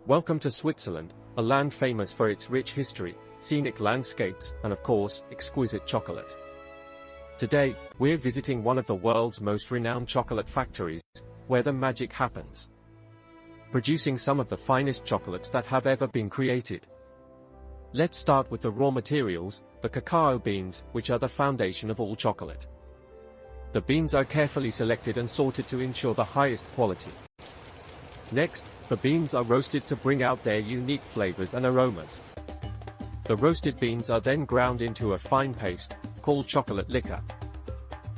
Welcome to Switzerland, a land famous for its rich history, scenic landscapes, and of course, exquisite chocolate. Today, we're visiting one of the world's most renowned chocolate factories, where the magic happens, producing some of the finest chocolates that have ever been created. Let's start with the raw materials, the cacao beans, which are the foundation of all chocolate. The beans are carefully selected and sorted to ensure the highest quality. Next, the beans are roasted to bring out their unique flavors and aromas. The roasted beans are then ground into a fine paste, called chocolate liquor.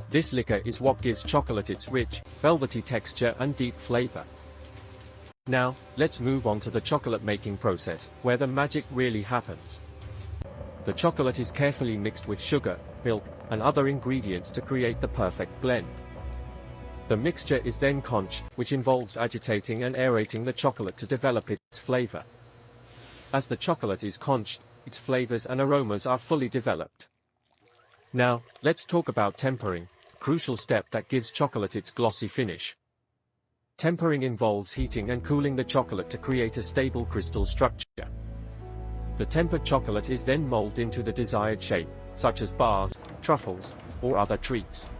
This liquor is what gives chocolate its rich, velvety texture and deep flavor. Now, let's move on to the chocolate making process, where the magic really happens. The chocolate is carefully mixed with sugar, milk, and other ingredients to create the perfect blend. The mixture is then conched, which involves agitating and aerating the chocolate to develop its flavor. As the chocolate is conched, its flavors and aromas are fully developed. Now, let's talk about tempering, a crucial step that gives chocolate its glossy finish. Tempering involves heating and cooling the chocolate to create a stable crystal structure. The tempered chocolate is then molded into the desired shape, such as bars, truffles, or other treats.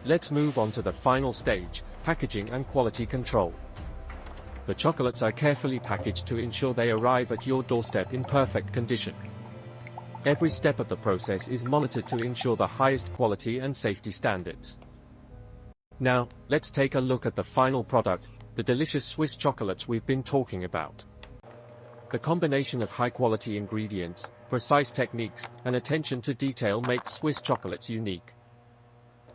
Let's move on to the final stage, packaging and quality control. The chocolates are carefully packaged to ensure they arrive at your doorstep in perfect condition. Every step of the process is monitored to ensure the highest quality and safety standards. Now, let's take a look at the final product, the delicious Swiss chocolates we've been talking about. The combination of high-quality ingredients, precise techniques, and attention to detail makes Swiss chocolates unique.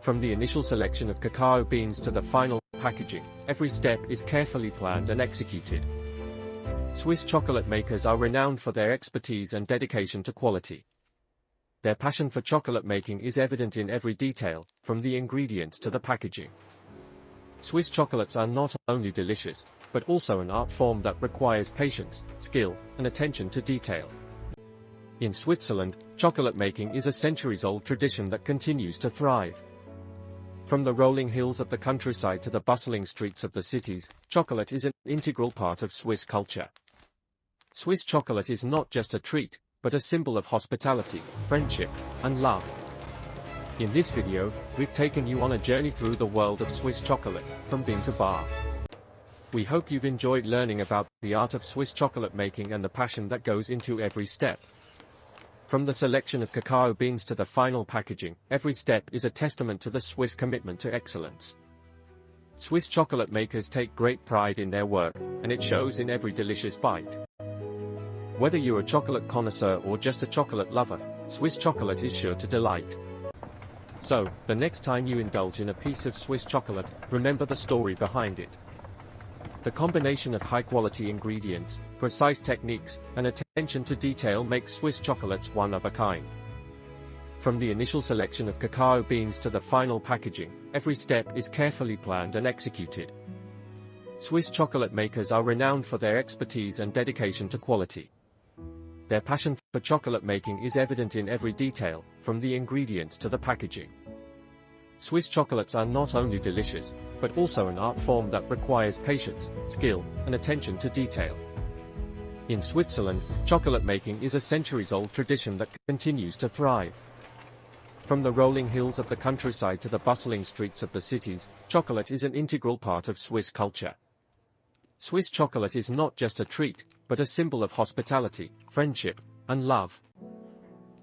From the initial selection of cacao beans to the final packaging, every step is carefully planned and executed. Swiss chocolate makers are renowned for their expertise and dedication to quality. Their passion for chocolate making is evident in every detail, from the ingredients to the packaging. Swiss chocolates are not only delicious, but also an art form that requires patience, skill, and attention to detail. In Switzerland, chocolate making is a centuries-old tradition that continues to thrive. From the rolling hills of the countryside to the bustling streets of the cities, chocolate is an integral part of Swiss culture. Swiss chocolate is not just a treat, but a symbol of hospitality, friendship, and love. In this video, we've taken you on a journey through the world of Swiss chocolate, from bean to bar. We hope you've enjoyed learning about the art of Swiss chocolate making and the passion that goes into every step. From the selection of cacao beans to the final packaging, every step is a testament to the Swiss commitment to excellence. Swiss chocolate makers take great pride in their work, and it shows in every delicious bite. Whether you're a chocolate connoisseur or just a chocolate lover, Swiss chocolate is sure to delight. So, the next time you indulge in a piece of Swiss chocolate, remember the story behind it. The combination of high-quality ingredients, precise techniques, and attention to detail makes Swiss chocolates one of a kind. From the initial selection of cacao beans to the final packaging, every step is carefully planned and executed. Swiss chocolate makers are renowned for their expertise and dedication to quality. Their passion for chocolate making is evident in every detail, from the ingredients to the packaging. Swiss chocolates are not only delicious, but also an art form that requires patience, skill, and attention to detail. In Switzerland, chocolate making is a centuries-old tradition that continues to thrive. From the rolling hills of the countryside to the bustling streets of the cities, chocolate is an integral part of Swiss culture. Swiss chocolate is not just a treat, but a symbol of hospitality, friendship, and love.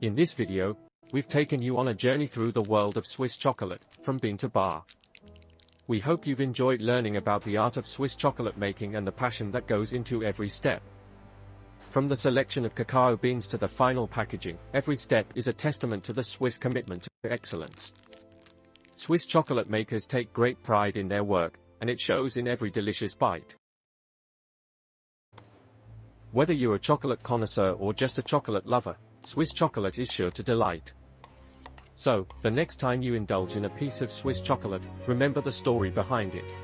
In this video, we've taken you on a journey through the world of Swiss chocolate, from bean to bar. We hope you've enjoyed learning about the art of Swiss chocolate making and the passion that goes into every step. From the selection of cacao beans to the final packaging, every step is a testament to the Swiss commitment to excellence. Swiss chocolate makers take great pride in their work, and it shows in every delicious bite. Whether you're a chocolate connoisseur or just a chocolate lover, Swiss chocolate is sure to delight. So, the next time you indulge in a piece of Swiss chocolate, remember the story behind it.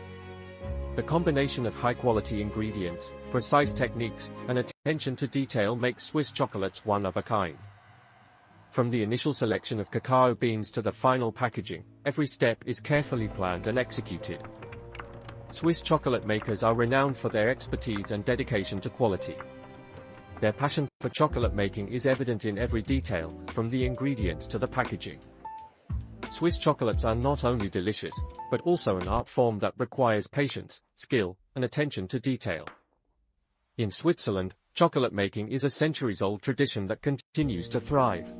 The combination of high-quality ingredients, precise techniques, and attention to detail makes Swiss chocolates one of a kind. From the initial selection of cacao beans to the final packaging, every step is carefully planned and executed. Swiss chocolate makers are renowned for their expertise and dedication to quality. Their passion for chocolate making is evident in every detail, from the ingredients to the packaging. Swiss chocolates are not only delicious, but also an art form that requires patience, skill, and attention to detail. In Switzerland, chocolate making is a centuries-old tradition that continues to thrive.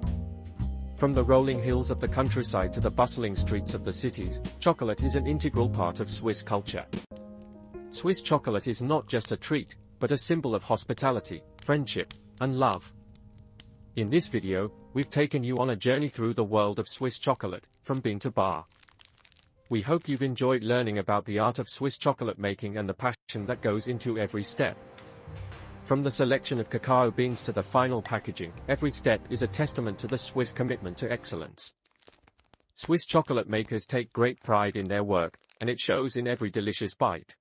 From the rolling hills of the countryside to the bustling streets of the cities, chocolate is an integral part of Swiss culture. Swiss chocolate is not just a treat, but a symbol of hospitality, friendship, and love. In this video, we've taken you on a journey through the world of Swiss chocolate, from bean to bar. We hope you've enjoyed learning about the art of Swiss chocolate making and the passion that goes into every step. From the selection of cacao beans to the final packaging, every step is a testament to the Swiss commitment to excellence. Swiss chocolate makers take great pride in their work, and it shows in every delicious bite.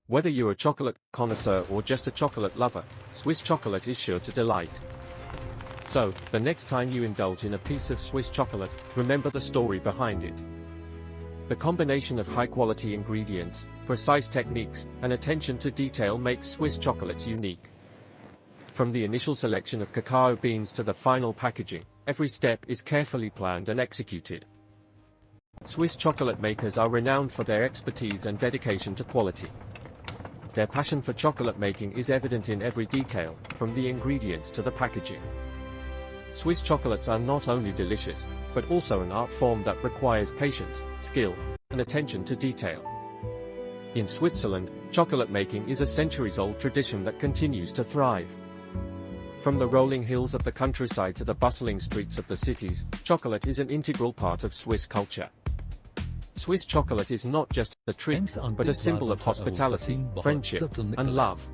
Whether you're a chocolate connoisseur or just a chocolate lover, Swiss chocolate is sure to delight. So, the next time you indulge in a piece of Swiss chocolate, remember the story behind it. The combination of high-quality ingredients, precise techniques, and attention to detail makes Swiss chocolates unique. From the initial selection of cacao beans to the final packaging, every step is carefully planned and executed. Swiss chocolate makers are renowned for their expertise and dedication to quality. Their passion for chocolate making is evident in every detail, from the ingredients to the packaging. Swiss chocolates are not only delicious, but also an art form that requires patience, skill, and attention to detail. In Switzerland, chocolate making is a centuries-old tradition that continues to thrive. From the rolling hills of the countryside to the bustling streets of the cities, chocolate is an integral part of Swiss culture. Swiss chocolate is not just a treat, but a symbol of hospitality, friendship, and love.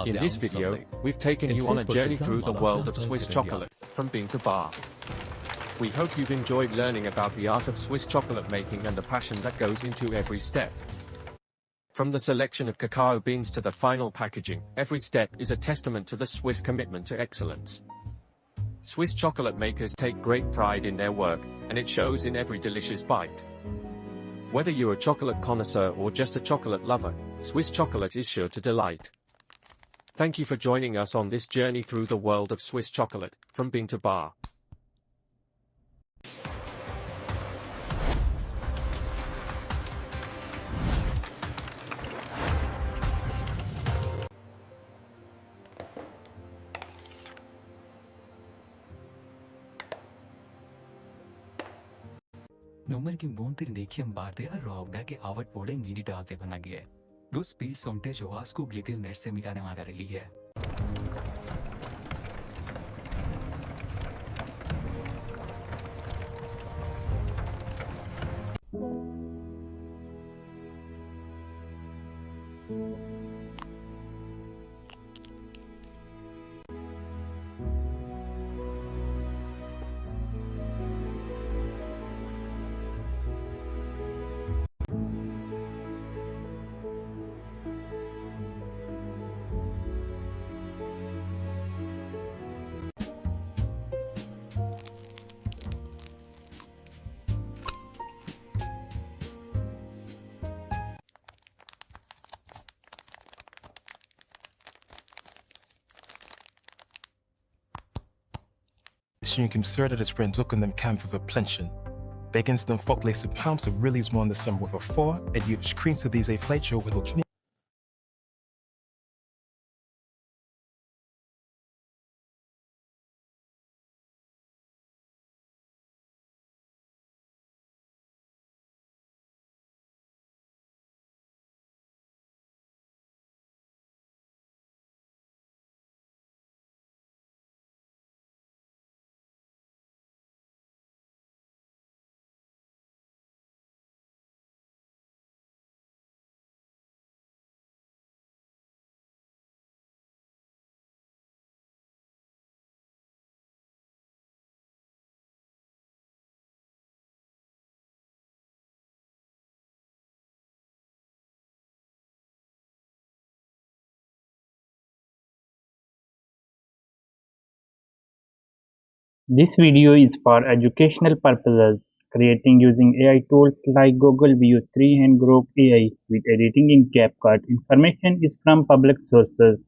In this video, we've taken you on a journey through the world of Swiss chocolate, from bean to bar. We hope you've enjoyed learning about the art of Swiss chocolate making and the passion that goes into every step. From the selection of cacao beans to the final packaging, every step is a testament to the Swiss commitment to excellence. Swiss chocolate makers take great pride in their work, and it shows in every delicious bite. Whether you're a chocolate connoisseur or just a chocolate lover, Swiss chocolate is sure to delight. Thank you for joining us on this journey through the world of Swiss chocolate, from bean to bar. Nummer ki montir nekiam barde a rogda ke awat pode miri daate bana gaya. Do speed sonte joas ko glitil net se मिटाने वाला रही है. Kim served at his friend Zucken them camp with a plension. Begins them folkless of palms of release one the summer with a four, and you screen to these a flight show with a This video is for educational purposes. Creating using AI tools like Google View 3 and Grok AI with editing in CapCut. Information is from public sources.